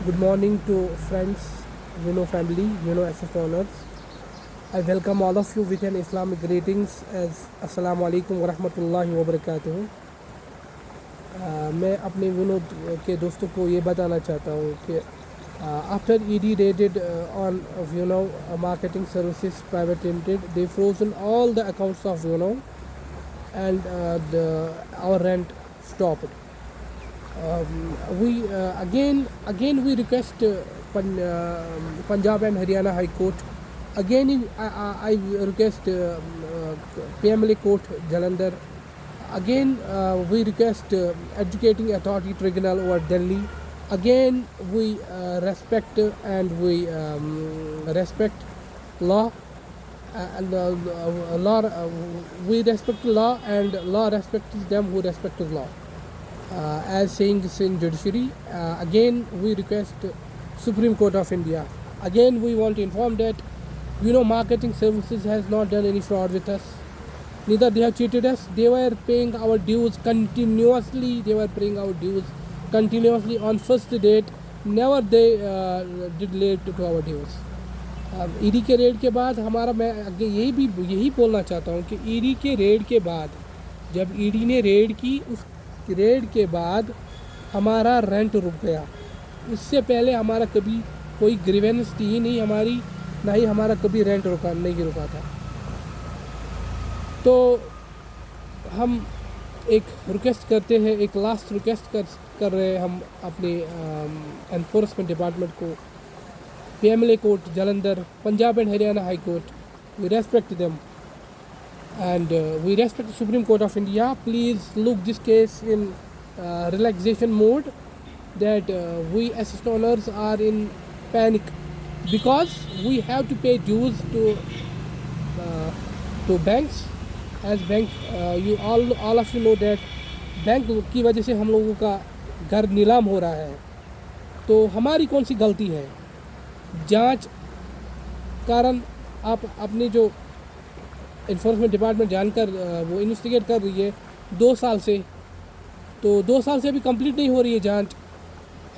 Good morning to friends, family, SS owners. I welcome all of you with an Islamic greetings as Assalamu alaikum wa rahmatullahi wa barakatuh. मैं अपने के दोस्तों को ये बताना चाहता हूँ कि after ED raided on marketing services private limited, they frozen all the accounts of and our rent stopped. We again we request Punjab and Haryana High Court. Again, I request PMLA Court Jalandhar. Again, we request Educating Authority Tribunal over Delhi. Again, we respect and we respect law. We respect law, and law respects them who respect the law. As saying in judiciary, again we request Supreme Court of India. Again we want to inform that marketing services has not done any fraud with us. Neither they have cheated us. They were paying our dues continuously. On first date. Never they did late to our dues. ED के red के बाद हमारा, मैं आगे यही बोलना चाहता हूँ कि ईडी के रेड के बाद, जब ईडी ने रेड की, उस रेड के बाद हमारा रेंट रुक गया. उससे पहले हमारा कभी कोई ग्रीवेंस थी नहीं हमारी, ना ही हमारा कभी रेंट नहीं रुका था. तो हम एक रिक्वेस्ट करते हैं, एक लास्ट रिक्वेस्ट कर रहे हैं हम अपने एनफोर्समेंट डिपार्टमेंट को, PMLA court Jalandhar, Punjab and Haryana high court. We respect them and we respect the Supreme Court of India. Please look this case in relaxation mode, that we as owners are in panic because we have to pay dues to banks. As bank, you all of you know that bank की वजह से हम लोगों का घर नीलाम हो रहा है. तो हमारी कौन सी गलती है? जांच कारण आप अपनी जो इन्फोर्समेंट डिपार्टमेंट जानकर वो इन्वेस्टिगेट कर रही है 2 साल से, तो 2 साल से अभी कंप्लीट नहीं हो रही है जांच.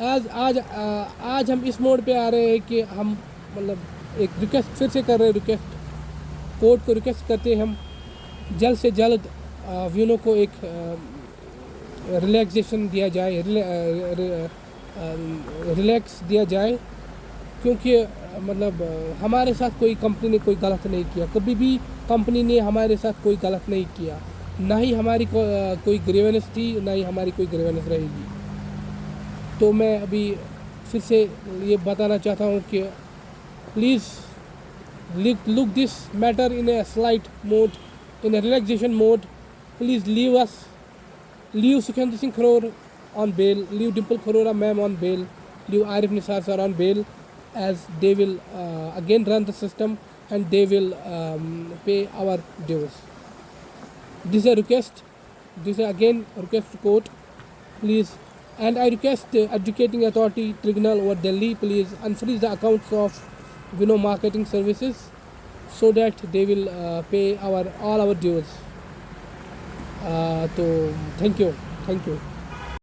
आज हम इस मोड पे आ रहे हैं कि हम मतलब एक रिक्वेस्ट फिर से कर रहे हैं, रिक्वेस्ट कोर्ट को रिक्वेस्ट करते हैं हम जल्द से जल्द को एक रिलैक्सेशन दिया जाए, रिलैक्स दिया जाए, क्योंकि मतलब हमारे साथ कोई कंपनी ने कोई गलत नहीं किया. कभी भी कंपनी ने हमारे साथ कोई गलत नहीं किया, ना ही हमारी कोई ग्रीवेंस थी, ना ही हमारी कोई ग्रीवेंस रहेगी. तो मैं अभी फिर से ये बताना चाहता हूँ कि please look this matter in a slight mode, in a relaxation mode. Please leave Sukhendra Singh Kharor on bail, leave Dimple Kharora ma'am on bail, leave Arif Nisar sir on bail, as they will again run the system and they will pay our dues. This is a request. This is again a request to court. Please, and I request Educating Authority Tribunal over Delhi, please unfreeze the accounts of marketing services so that they will pay all our dues. So thank you.